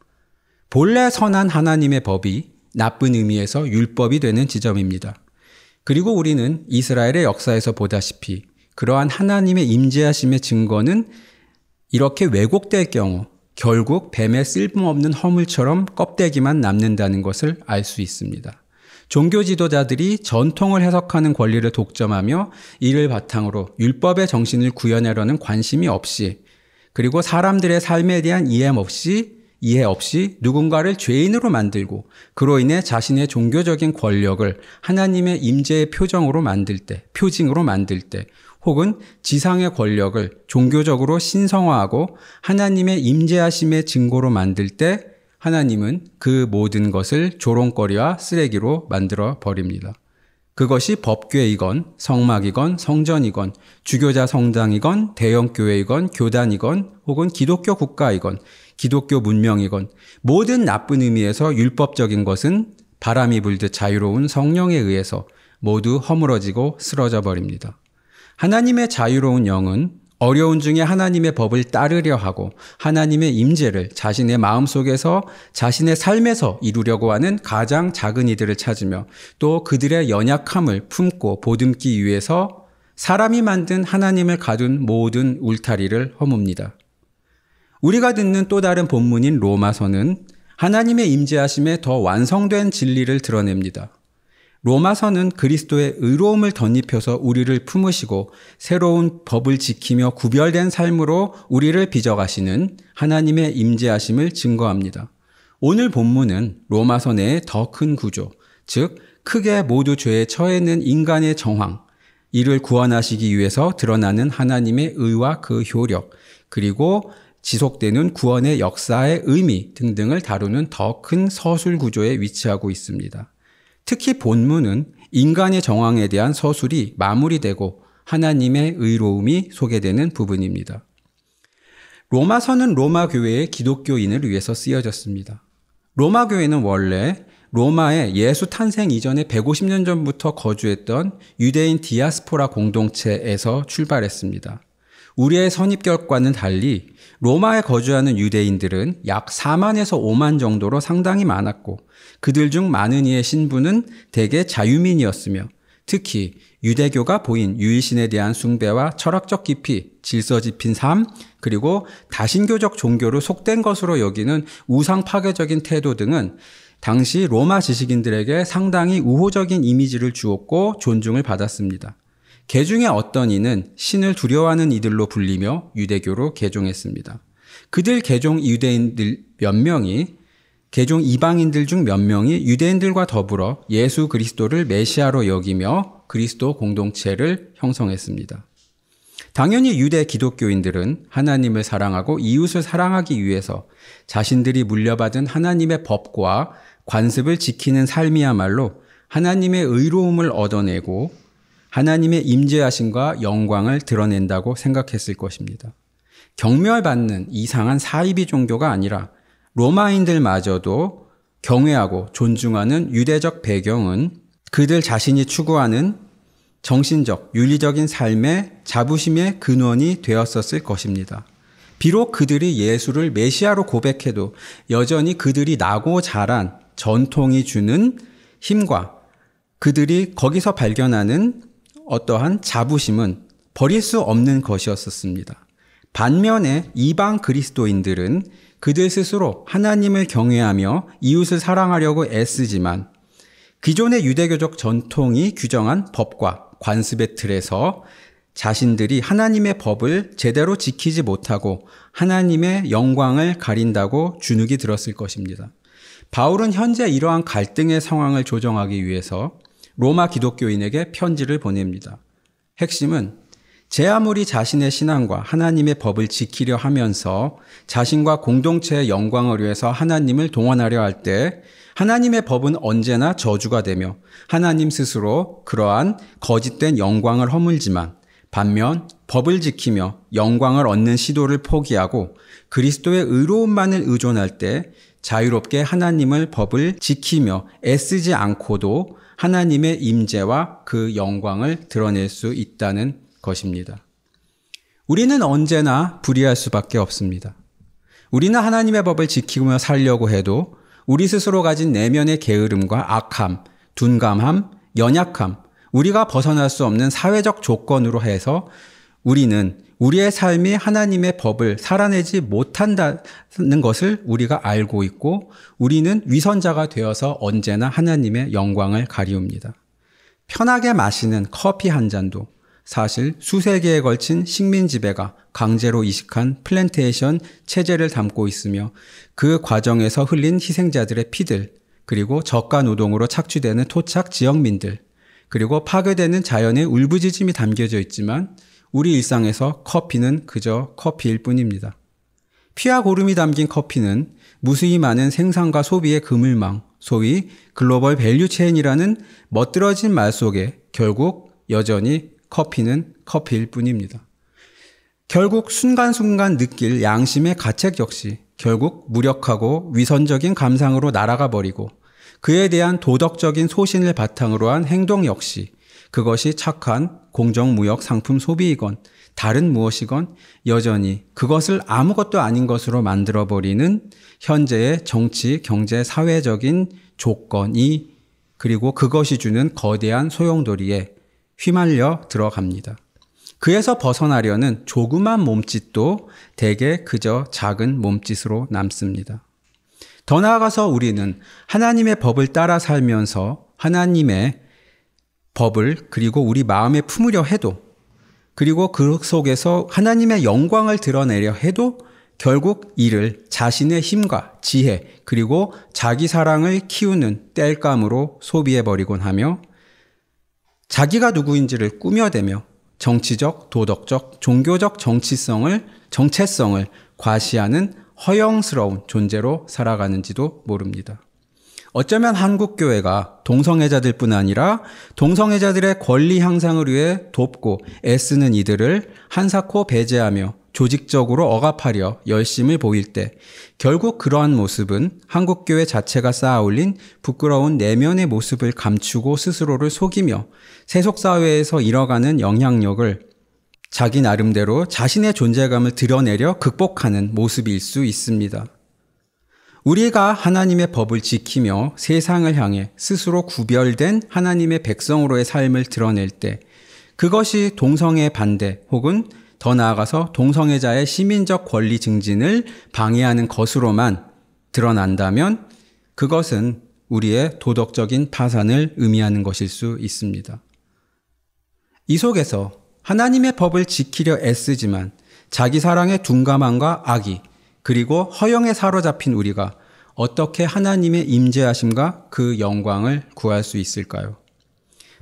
본래 선한 하나님의 법이 나쁜 의미에서 율법이 되는 지점입니다. 그리고 우리는 이스라엘의 역사에서 보다시피 그러한 하나님의 임재하심의 증거는 이렇게 왜곡될 경우 결국 뱀의 쓸모없는 허물처럼 껍데기만 남는다는 것을 알 수 있습니다. 종교 지도자들이 전통을 해석하는 권리를 독점하며 이를 바탕으로 율법의 정신을 구현하려는 관심이 없이 그리고 사람들의 삶에 대한 이해 없이 누군가를 죄인으로 만들고 그로 인해 자신의 종교적인 권력을 하나님의 임재의 표징으로 만들 때 혹은 지상의 권력을 종교적으로 신성화하고 하나님의 임재하심의 증거로 만들 때 하나님은 그 모든 것을 조롱거리와 쓰레기로 만들어 버립니다. 그것이 법궤이건 성막이건 성전이건 주교자 성당이건 대형교회이건 교단이건 혹은 기독교 국가이건 기독교 문명이건 모든 나쁜 의미에서 율법적인 것은 바람이 불듯 자유로운 성령에 의해서 모두 허물어지고 쓰러져 버립니다. 하나님의 자유로운 영은 어려운 중에 하나님의 법을 따르려 하고 하나님의 임재를 자신의 마음속에서 자신의 삶에서 이루려고 하는 가장 작은 이들을 찾으며 또 그들의 연약함을 품고 보듬기 위해서 사람이 만든 하나님을 가둔 모든 울타리를 허뭅니다. 우리가 듣는 또 다른 본문인 로마서는 하나님의 임재하심에 더 완성된 진리를 드러냅니다. 로마서는 그리스도의 의로움을 덧입혀서 우리를 품으시고 새로운 법을 지키며 구별된 삶으로 우리를 빚어가시는 하나님의 임재하심을 증거합니다. 오늘 본문은 로마서 내의 더 큰 구조, 즉 크게 모두 죄에 처해 있는 인간의 정황, 이를 구원하시기 위해서 드러나는 하나님의 의와 그 효력, 그리고 지속되는 구원의 역사의 의미 등등을 다루는 더 큰 서술 구조에 위치하고 있습니다. 특히 본문은 인간의 정황에 대한 서술이 마무리되고 하나님의 의로움이 소개되는 부분입니다. 로마서는 로마 교회의 기독교인을 위해서 쓰여졌습니다. 로마 교회는 원래 로마에 예수 탄생 이전에 150년 전부터 거주했던 유대인 디아스포라 공동체에서 출발했습니다. 우리의 선입견과는 달리 로마에 거주하는 유대인들은 약 4만에서 5만 정도로 상당히 많았고 그들 중 많은 이의 신분은 대개 자유민이었으며 특히 유대교가 보인 유일신에 대한 숭배와 철학적 깊이, 질서 짚인 삶, 그리고 다신교적 종교로 속된 것으로 여기는 우상 파괴적인 태도 등은 당시 로마 지식인들에게 상당히 우호적인 이미지를 주었고 존중을 받았습니다. 개중에 어떤 이는 신을 두려워하는 이들로 불리며 유대교로 개종했습니다. 그들 개종 유대인들 몇 명이 개종 이방인들 중 몇 명이 유대인들과 더불어 예수 그리스도를 메시아로 여기며 그리스도 공동체를 형성했습니다. 당연히 유대 기독교인들은 하나님을 사랑하고 이웃을 사랑하기 위해서 자신들이 물려받은 하나님의 법과 관습을 지키는 삶이야말로 하나님의 의로움을 얻어내고 하나님의 임재하심과 영광을 드러낸다고 생각했을 것입니다. 경멸받는 이상한 사이비 종교가 아니라 로마인들마저도 경외하고 존중하는 유대적 배경은 그들 자신이 추구하는 정신적, 윤리적인 삶의 자부심의 근원이 되었었을 것입니다. 비록 그들이 예수를 메시아로 고백해도 여전히 그들이 나고 자란 전통이 주는 힘과 그들이 거기서 발견하는 어떠한 자부심은 버릴 수 없는 것이었습니다. 반면에 이방 그리스도인들은 그들 스스로 하나님을 경외하며 이웃을 사랑하려고 애쓰지만 기존의 유대교적 전통이 규정한 법과 관습의 틀에서 자신들이 하나님의 법을 제대로 지키지 못하고 하나님의 영광을 가린다고 주눅이 들었을 것입니다. 바울은 현재 이러한 갈등의 상황을 조정하기 위해서 로마 기독교인에게 편지를 보냅니다. 핵심은 제 아무리 자신의 신앙과 하나님의 법을 지키려 하면서 자신과 공동체의 영광을 위해서 하나님을 동원하려 할 때 하나님의 법은 언제나 저주가 되며 하나님 스스로 그러한 거짓된 영광을 허물지만 반면 법을 지키며 영광을 얻는 시도를 포기하고 그리스도의 의로움만을 의존할 때 자유롭게 하나님을 법을 지키며 애쓰지 않고도 하나님의 임재와 그 영광을 드러낼 수 있다는 것입니다. 우리는 언제나 불의할 수밖에 없습니다. 우리는 하나님의 법을 지키며 살려고 해도 우리 스스로 가진 내면의 게으름과 악함, 둔감함, 연약함, 우리가 벗어날 수 없는 사회적 조건으로 해서 우리는 우리의 삶이 하나님의 법을 살아내지 못한다는 것을 우리가 알고 있고 우리는 위선자가 되어서 언제나 하나님의 영광을 가리웁니다. 편하게 마시는 커피 한 잔도 사실 수세 기에 걸친 식민 지배가 강제로 이식한 플랜테이션 체제를 담고 있으며 그 과정에서 흘린 희생자들의 피들, 그리고 저가 노동으로 착취되는 토착 지역민들, 그리고 파괴되는 자연의 울부짖음이 담겨져 있지만 우리 일상에서 커피는 그저 커피일 뿐입니다. 피와 고름이 담긴 커피는 무수히 많은 생산과 소비의 그물망, 소위 글로벌 밸류 체인이라는 멋들어진 말 속에 결국 여전히 커피는 커피일 뿐입니다. 결국 순간순간 느낄 양심의 가책 역시 결국 무력하고 위선적인 감상으로 날아가 버리고 그에 대한 도덕적인 소신을 바탕으로 한 행동 역시 그것이 착한 공정무역 상품 소비이건 다른 무엇이건 여전히 그것을 아무것도 아닌 것으로 만들어버리는 현재의 정치, 경제, 사회적인 조건이 그리고 그것이 주는 거대한 소용돌이에 휘말려 들어갑니다. 그에서 벗어나려는 조그만 몸짓도 대개 그저 작은 몸짓으로 남습니다. 더 나아가서 우리는 하나님의 법을 따라 살면서 하나님의 법을 그리고 우리 마음에 품으려 해도 그리고 그 속에서 하나님의 영광을 드러내려 해도 결국 이를 자신의 힘과 지혜 그리고 자기 사랑을 키우는 땔감으로 소비해버리곤 하며 자기가 누구인지를 꾸며대며 정치적, 도덕적, 종교적 정체성을 과시하는 허영스러운 존재로 살아가는지도 모릅니다. 어쩌면 한국교회가 동성애자들뿐 아니라 동성애자들의 권리 향상을 위해 돕고 애쓰는 이들을 한사코 배제하며 조직적으로 억압하려 열심을 보일 때 결국 그러한 모습은 한국교회 자체가 쌓아올린 부끄러운 내면의 모습을 감추고 스스로를 속이며 세속사회에서 잃어가는 영향력을 자기 나름대로 자신의 존재감을 드러내려 극복하는 모습일 수 있습니다. 우리가 하나님의 법을 지키며 세상을 향해 스스로 구별된 하나님의 백성으로의 삶을 드러낼 때 그것이 동성애 반대 혹은 더 나아가서 동성애자의 시민적 권리 증진을 방해하는 것으로만 드러난다면 그것은 우리의 도덕적인 파산을 의미하는 것일 수 있습니다. 이 속에서 하나님의 법을 지키려 애쓰지만 자기 사랑의 둔감함과 악의 그리고 허영에 사로잡힌 우리가 어떻게 하나님의 임재하심과 그 영광을 구할 수 있을까요?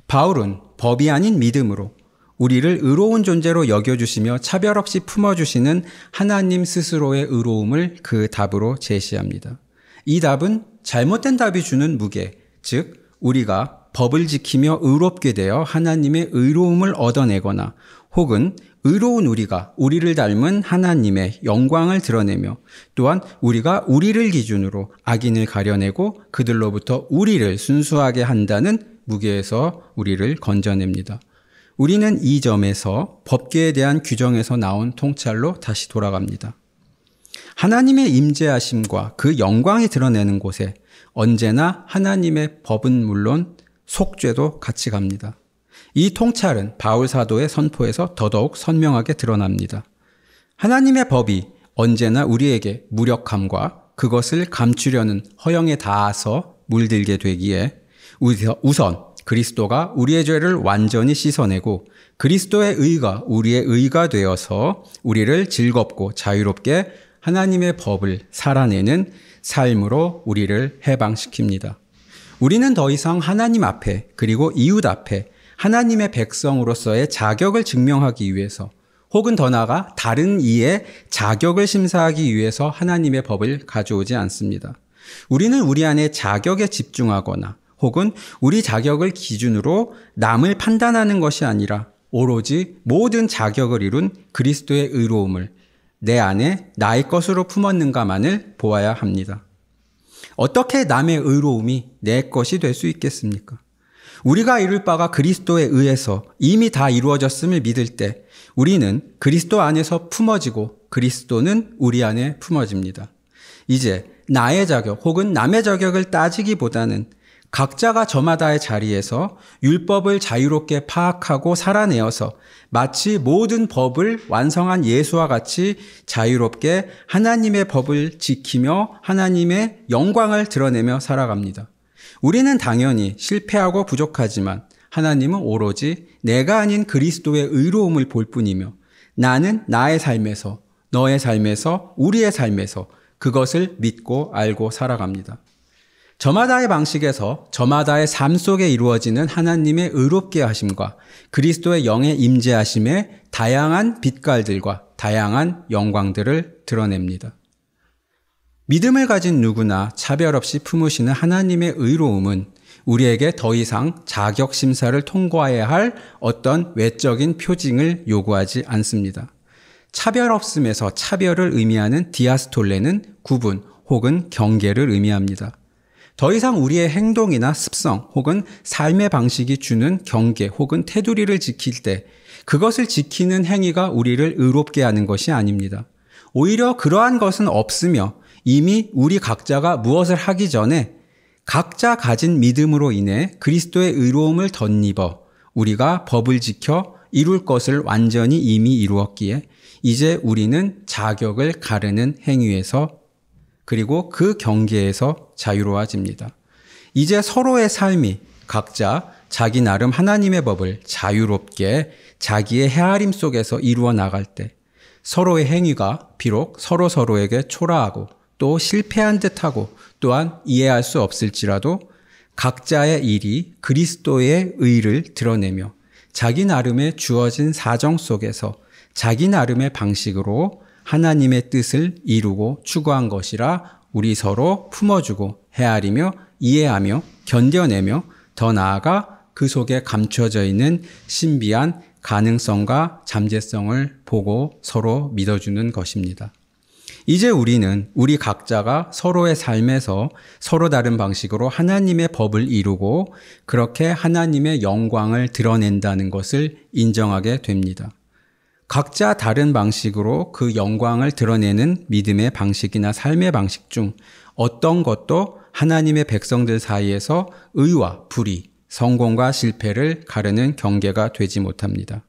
바울은 법이 아닌 믿음으로 우리를 의로운 존재로 여겨주시며 차별 없이 품어주시는 하나님 스스로의 의로움을 그 답으로 제시합니다. 이 답은 잘못된 답이 주는 무게, 즉 우리가 법을 지키며 의롭게 되어 하나님의 의로움을 얻어내거나 혹은 의로운 우리가 우리를 닮은 하나님의 영광을 드러내며 또한 우리가 우리를 기준으로 악인을 가려내고 그들로부터 우리를 순수하게 한다는 무게에서 우리를 건져냅니다. 우리는 이 점에서 법계에 대한 규정에서 나온 통찰로 다시 돌아갑니다. 하나님의 임재하심과 그 영광이 드러내는 곳에 언제나 하나님의 법은 물론 속죄도 같이 갑니다. 이 통찰은 바울 사도의 선포에서 더더욱 선명하게 드러납니다. 하나님의 법이 언제나 우리에게 무력함과 그것을 감추려는 허영에 닿아서 물들게 되기에 우선 그리스도가 우리의 죄를 완전히 씻어내고 그리스도의 의가 우리의 의가 되어서 우리를 즐겁고 자유롭게 하나님의 법을 살아내는 삶으로 우리를 해방시킵니다. 우리는 더 이상 하나님 앞에 그리고 이웃 앞에 하나님의 백성으로서의 자격을 증명하기 위해서 혹은 더 나아가 다른 이의 자격을 심사하기 위해서 하나님의 법을 가져오지 않습니다. 우리는 우리 안에 자격에 집중하거나 혹은 우리 자격을 기준으로 남을 판단하는 것이 아니라 오로지 모든 자격을 이룬 그리스도의 의로움을 내 안에 나의 것으로 품었는가만을 보아야 합니다. 어떻게 남의 의로움이 내 것이 될 수 있겠습니까? 우리가 이룰 바가 그리스도에 의해서 이미 다 이루어졌음을 믿을 때 우리는 그리스도 안에서 품어지고 그리스도는 우리 안에 품어집니다. 이제 나의 자격 혹은 남의 자격을 따지기보다는 각자가 저마다의 자리에서 율법을 자유롭게 파악하고 살아내어서 마치 모든 법을 완성한 예수와 같이 자유롭게 하나님의 법을 지키며 하나님의 영광을 드러내며 살아갑니다. 우리는 당연히 실패하고 부족하지만 하나님은 오로지 내가 아닌 그리스도의 의로움을 볼 뿐이며 나는 나의 삶에서, 너의 삶에서, 우리의 삶에서 그것을 믿고 알고 살아갑니다. 저마다의 방식에서 저마다의 삶 속에 이루어지는 하나님의 의롭게 하심과 그리스도의 영의 임재하심의 다양한 빛깔들과 다양한 영광들을 드러냅니다. 믿음을 가진 누구나 차별 없이 품으시는 하나님의 의로움은 우리에게 더 이상 자격 심사를 통과해야 할 어떤 외적인 표징을 요구하지 않습니다. 차별 없음에서 차별을 의미하는 디아스톨레는 구분 혹은 경계를 의미합니다. 더 이상 우리의 행동이나 습성 혹은 삶의 방식이 주는 경계 혹은 테두리를 지킬 때 그것을 지키는 행위가 우리를 의롭게 하는 것이 아닙니다. 오히려 그러한 것은 없으며 이미 우리 각자가 무엇을 하기 전에 각자 가진 믿음으로 인해 그리스도의 의로움을 덧입어 우리가 법을 지켜 이룰 것을 완전히 이미 이루었기에 이제 우리는 자격을 가르는 행위에서 그리고 그 경계에서 자유로워집니다. 이제 서로의 삶이 각자 자기 나름 하나님의 법을 자유롭게 자기의 헤아림 속에서 이루어 나갈 때 서로의 행위가 비록 서로에게 초라하고 또 실패한 듯하고 또한 이해할 수 없을지라도 각자의 일이 그리스도의 의를 드러내며 자기 나름의 주어진 사정 속에서 자기 나름의 방식으로 하나님의 뜻을 이루고 추구한 것이라 우리 서로 품어주고 헤아리며 이해하며 견뎌내며 더 나아가 그 속에 감춰져 있는 신비한 가능성과 잠재성을 보고 서로 믿어주는 것입니다. 이제 우리는 우리 각자가 서로의 삶에서 서로 다른 방식으로 하나님의 법을 이루고 그렇게 하나님의 영광을 드러낸다는 것을 인정하게 됩니다. 각자 다른 방식으로 그 영광을 드러내는 믿음의 방식이나 삶의 방식 중 어떤 것도 하나님의 백성들 사이에서 의와 불의, 성공과 실패를 가르는 경계가 되지 못합니다.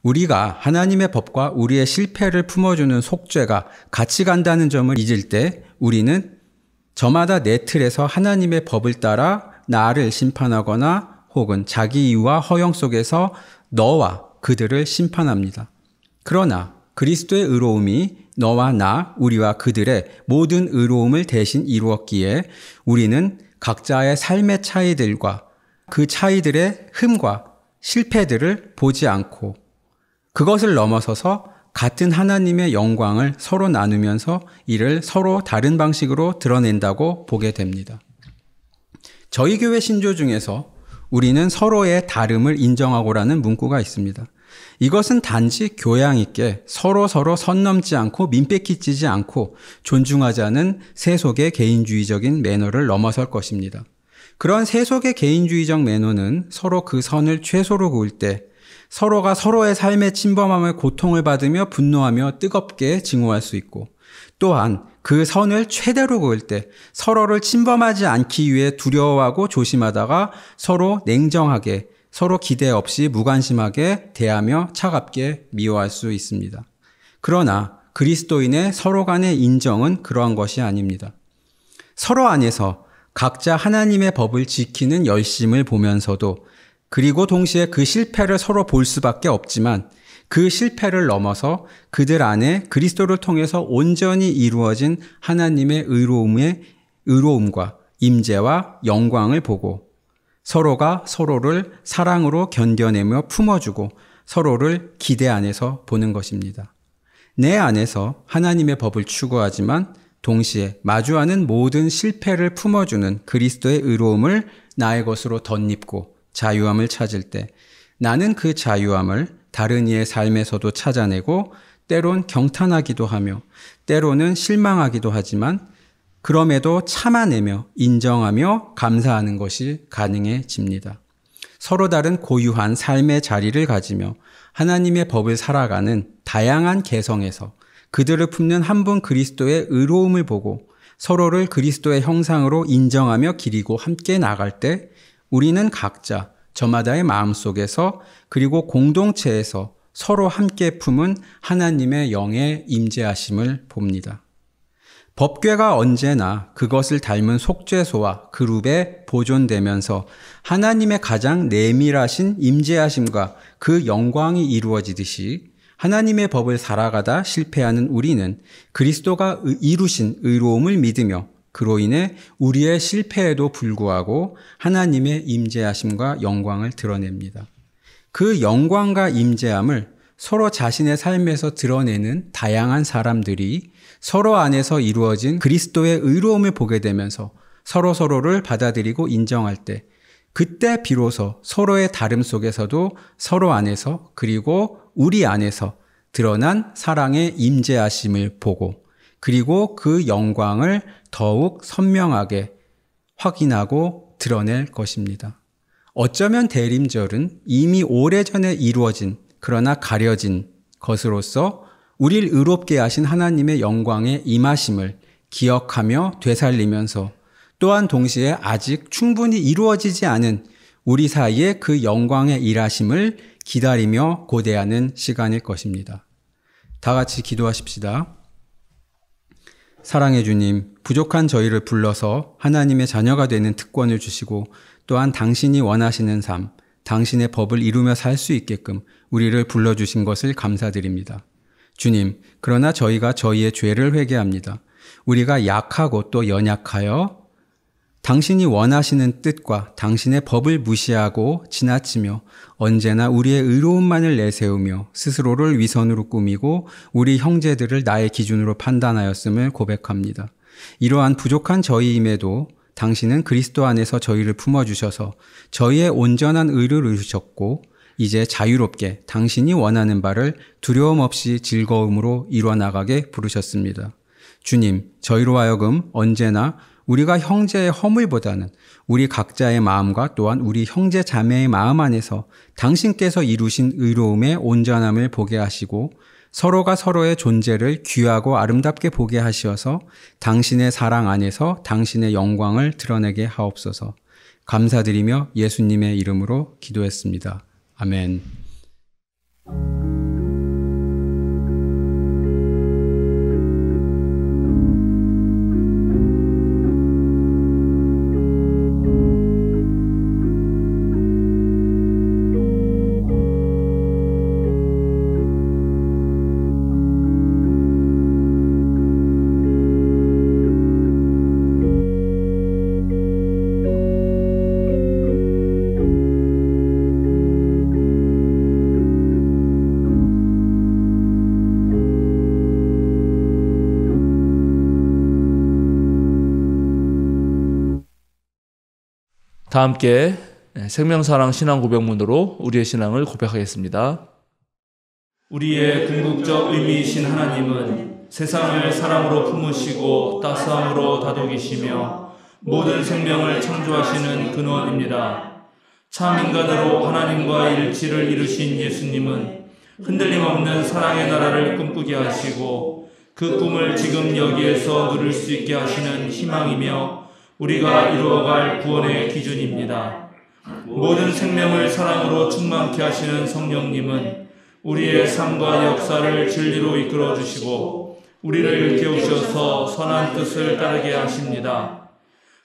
우리가 하나님의 법과 우리의 실패를 품어주는 속죄가 같이 간다는 점을 잊을 때 우리는 저마다 내 틀에서 하나님의 법을 따라 나를 심판하거나 혹은 자기 이유와 허영 속에서 너와 그들을 심판합니다. 그러나 그리스도의 의로움이 너와 나, 우리와 그들의 모든 의로움을 대신 이루었기에 우리는 각자의 삶의 차이들과 그 차이들의 흠과 실패들을 보지 않고 그것을 넘어서서 같은 하나님의 영광을 서로 나누면서 이를 서로 다른 방식으로 드러낸다고 보게 됩니다. 저희 교회 신조 중에서 우리는 서로의 다름을 인정하고라는 문구가 있습니다. 이것은 단지 교양 있게 서로 선 넘지 않고 민폐 끼치지 않고 존중하자는 세속의 개인주의적인 매너를 넘어설 것입니다. 그런 세속의 개인주의적 매너는 서로 그 선을 최소로 그을 때 서로가 서로의 삶의 침범함을 고통을 받으며 분노하며 뜨겁게 증오할 수 있고 또한 그 선을 최대로 그을 때 서로를 침범하지 않기 위해 두려워하고 조심하다가 서로 냉정하게 서로 기대 없이 무관심하게 대하며 차갑게 미워할 수 있습니다. 그러나 그리스도인의 서로 간의 인정은 그러한 것이 아닙니다. 서로 안에서 각자 하나님의 법을 지키는 열심을 보면서도 그리고 동시에 그 실패를 서로 볼 수밖에 없지만 그 실패를 넘어서 그들 안에 그리스도를 통해서 온전히 이루어진 하나님의 의로움과 임재와 영광을 보고 서로가 서로를 사랑으로 견뎌내며 품어주고 서로를 기대 안에서 보는 것입니다. 내 안에서 하나님의 법을 추구하지만 동시에 마주하는 모든 실패를 품어주는 그리스도의 의로움을 나의 것으로 덧입고 자유함을 찾을 때 나는 그 자유함을 다른 이의 삶에서도 찾아내고 때론 경탄하기도 하며 때로는 실망하기도 하지만 그럼에도 참아내며 인정하며 감사하는 것이 가능해집니다. 서로 다른 고유한 삶의 자리를 가지며 하나님의 법을 살아가는 다양한 개성에서 그들을 품는 한 분 그리스도의 의로움을 보고 서로를 그리스도의 형상으로 인정하며 기리고 함께 나갈 때 우리는 각자 저마다의 마음속에서 그리고 공동체에서 서로 함께 품은 하나님의 영의 임재하심을 봅니다. 법궤가 언제나 그것을 닮은 속죄소와 그룹에 보존되면서 하나님의 가장 내밀하신 임재하심과 그 영광이 이루어지듯이 하나님의 법을 살아가다 실패하는 우리는 그리스도가 이루신 의로움을 믿으며 그로 인해 우리의 실패에도 불구하고 하나님의 임재하심과 영광을 드러냅니다. 그 영광과 임재함을 서로 자신의 삶에서 드러내는 다양한 사람들이 서로 안에서 이루어진 그리스도의 의로움을 보게 되면서 서로를 받아들이고 인정할 때 그때 비로소 서로의 다름 속에서도 서로 안에서 그리고 우리 안에서 드러난 사랑의 임재하심을 보고 그리고 그 영광을 더욱 선명하게 확인하고 드러낼 것입니다. 어쩌면 대림절은 이미 오래전에 이루어진 그러나 가려진 것으로서 우리를 의롭게 하신 하나님의 영광의 임하심을 기억하며 되살리면서 또한 동시에 아직 충분히 이루어지지 않은 우리 사이에 그 영광의 일하심을 기다리며 고대하는 시간일 것입니다. 다 같이 기도하십시다. 사랑의 주님, 부족한 저희를 불러서 하나님의 자녀가 되는 특권을 주시고 또한 당신이 원하시는 삶, 당신의 법을 이루며 살 수 있게끔 우리를 불러주신 것을 감사드립니다. 주님, 그러나 저희가 저희의 죄를 회개합니다. 우리가 약하고 또 연약하여 당신이 원하시는 뜻과 당신의 법을 무시하고 지나치며 언제나 우리의 의로움만을 내세우며 스스로를 위선으로 꾸미고 우리 형제들을 나의 기준으로 판단하였음을 고백합니다. 이러한 부족한 저희임에도 당신은 그리스도 안에서 저희를 품어주셔서 저희의 온전한 의를 이루셨고 이제 자유롭게 당신이 원하는 바를 두려움 없이 즐거움으로 이뤄나가게 부르셨습니다. 주님, 저희로 하여금 언제나 우리가 형제의 허물보다는 우리 각자의 마음과 또한 우리 형제 자매의 마음 안에서 당신께서 이루신 의로움의 온전함을 보게 하시고 서로가 서로의 존재를 귀하고 아름답게 보게 하시어서 당신의 사랑 안에서 당신의 영광을 드러내게 하옵소서. 감사드리며 예수님의 이름으로 기도했습니다. 아멘. 다 함께 생명사랑 신앙고백문으로 우리의 신앙을 고백하겠습니다. 우리의 궁극적 의미이신 하나님은 세상을 사랑으로 품으시고 따스함으로 다독이시며 모든 생명을 창조하시는 근원입니다. 참 인간으로 하나님과 일치를 이루신 예수님은 흔들림 없는 사랑의 나라를 꿈꾸게 하시고 그 꿈을 지금 여기에서 누릴 수 있게 하시는 희망이며 우리가 이루어갈 구원의 기준입니다. 모든 생명을 사랑으로 충만케 하시는 성령님은 우리의 삶과 역사를 진리로 이끌어 주시고 우리를 일깨우셔서 선한 뜻을 따르게 하십니다.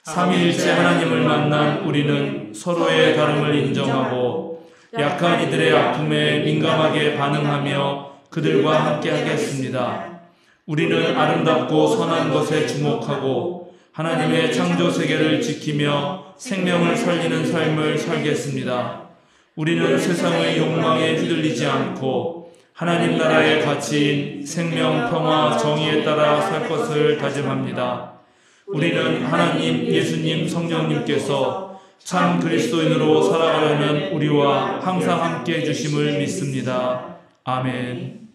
삼위일체 하나님을 만난 우리는 서로의 다름을 인정하고 약한 이들의 아픔에 민감하게 반응하며 그들과 함께 하겠습니다. 우리는 아름답고 선한 것에 주목하고 하나님의 창조 세계를 지키며 생명을 살리는 삶을 살겠습니다. 우리는 세상의 욕망에 휘둘리지 않고 하나님 나라의 가치인 생명, 평화, 정의에 따라 살 것을 다짐합니다. 우리는 하나님, 예수님, 성령님께서 참 그리스도인으로 살아가려는 우리와 항상 함께 해주심을 믿습니다. 아멘.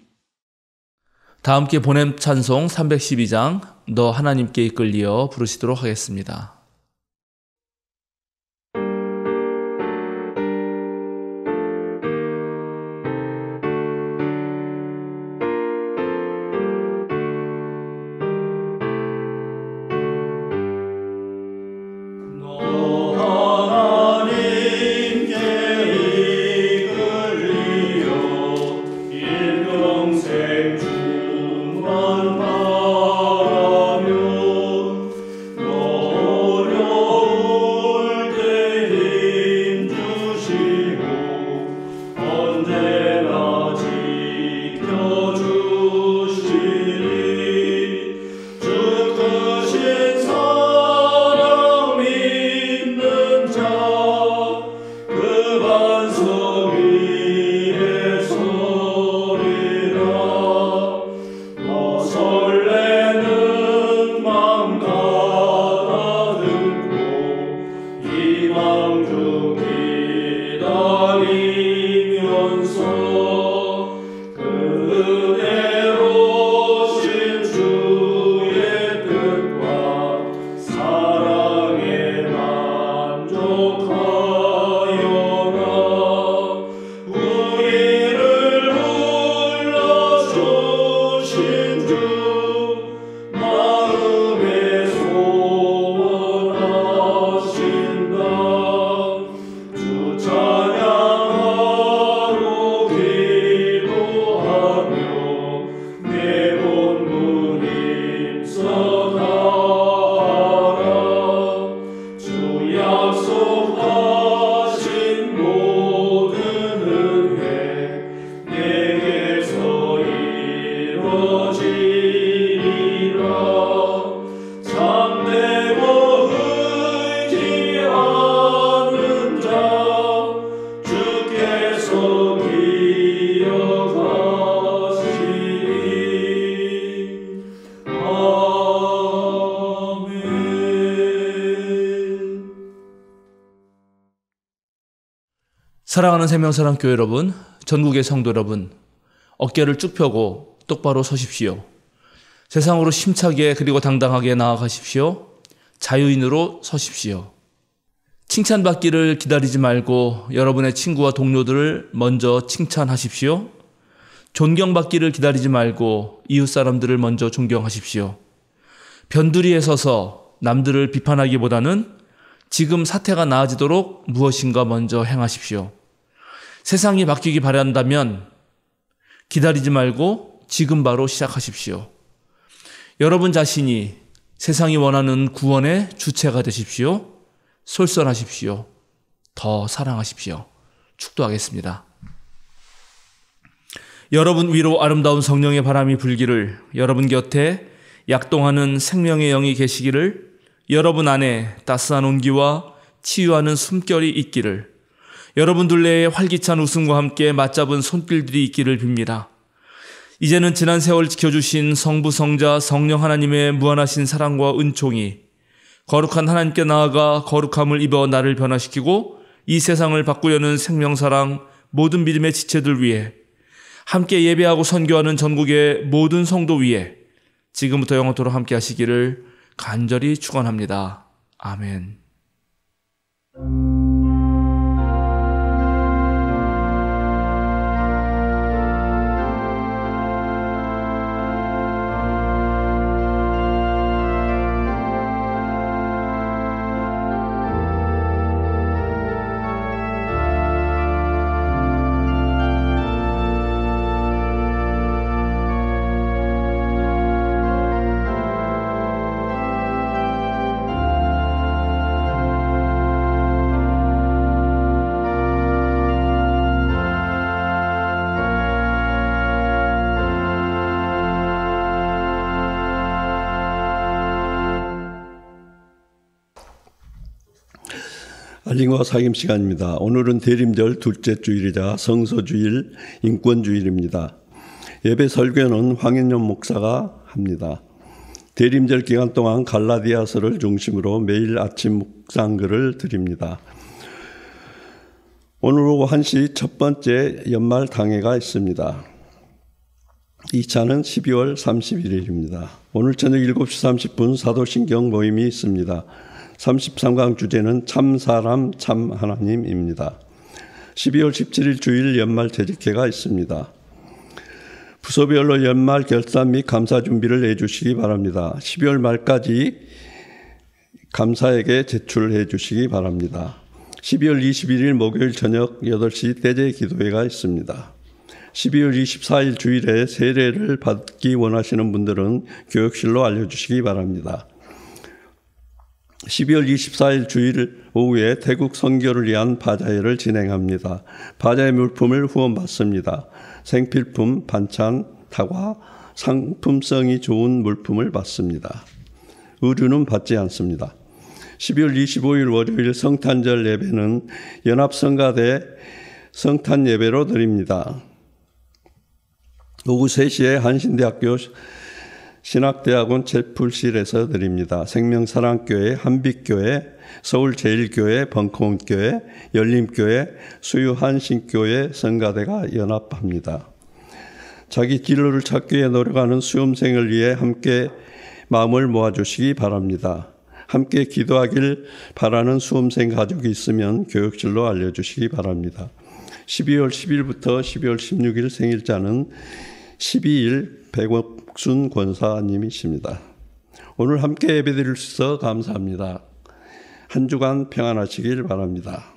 다 함께 보냄 찬송 312장 너 하나님께 이끌리어 부르시도록 하겠습니다. 사랑하는 생명사랑교회 여러분, 전국의 성도 여러분, 어깨를 쭉 펴고 똑바로 서십시오. 세상으로 심차게 그리고 당당하게 나아가십시오. 자유인으로 서십시오. 칭찬받기를 기다리지 말고 여러분의 친구와 동료들을 먼저 칭찬하십시오. 존경받기를 기다리지 말고 이웃 사람들을 먼저 존경하십시오. 변두리에 서서 남들을 비판하기보다는 지금 사태가 나아지도록 무엇인가 먼저 행하십시오. 세상이 바뀌기 바란다면 기다리지 말고 지금 바로 시작하십시오. 여러분 자신이 세상이 원하는 구원의 주체가 되십시오. 솔선하십시오. 더 사랑하십시오. 축도하겠습니다. 여러분 위로 아름다운 성령의 바람이 불기를, 여러분 곁에 약동하는 생명의 영이 계시기를, 여러분 안에 따스한 온기와 치유하는 숨결이 있기를, 여러분 둘레에 활기찬 웃음과 함께 맞잡은 손길들이 있기를 빕니다. 이제는 지난 세월 지켜주신 성부, 성자, 성령 하나님의 무한하신 사랑과 은총이 거룩한 하나님께 나아가 거룩함을 입어 나를 변화시키고 이 세상을 바꾸려는 생명사랑 모든 믿음의 지체들 위해, 함께 예배하고 선교하는 전국의 모든 성도 위에 지금부터 영원토록 함께 하시기를 간절히 축원합니다. 아멘. 알림과 사귐 시간입니다. 오늘은 대림절 둘째 주일이자 성서주일, 인권주일입니다. 예배 설교는 황인년 목사가 합니다. 대림절 기간 동안 갈라디아서를 중심으로 매일 아침 묵상글을 드립니다. 오늘 오후 1시 첫 번째 연말 당회가 있습니다. 2차는 12월 31일입니다. 오늘 저녁 7시 30분 사도신경 모임이 있습니다. 33강 주제는 참 사람 참 하나님입니다. 12월 17일 주일 연말 퇴직회가 있습니다. 부서별로 연말 결산 및 감사 준비를 해주시기 바랍니다. 12월 말까지 감사에게 제출해 주시기 바랍니다. 12월 21일 목요일 저녁 8시 대제 기도회가 있습니다. 12월 24일 주일에 세례를 받기 원하시는 분들은 교육실로 알려주시기 바랍니다. 12월 24일 주일 오후에 태국 선교를 위한 바자회를 진행합니다. 바자회 물품을 후원받습니다. 생필품, 반찬, 다과, 상품성이 좋은 물품을 받습니다. 의류는 받지 않습니다. 12월 25일 월요일 성탄절 예배는 연합성가대 성탄 예배로 드립니다. 오후 3시에 한신대학교 신학대학원 채플실에서 드립니다. 생명사랑교회, 한빛교회, 서울제일교회, 벙커원교회, 열림교회, 수유한신교회 성가대가 연합합니다. 자기 진로를 찾기 위해 노력하는 수험생을 위해 함께 마음을 모아주시기 바랍니다. 함께 기도하길 바라는 수험생 가족이 있으면 교육실로 알려주시기 바랍니다. 12월 10일부터 12월 16일 생일자는 12일 백옥순 권사님이십니다. 오늘 함께 예배드릴 수 있어 감사합니다. 한 주간 평안하시길 바랍니다.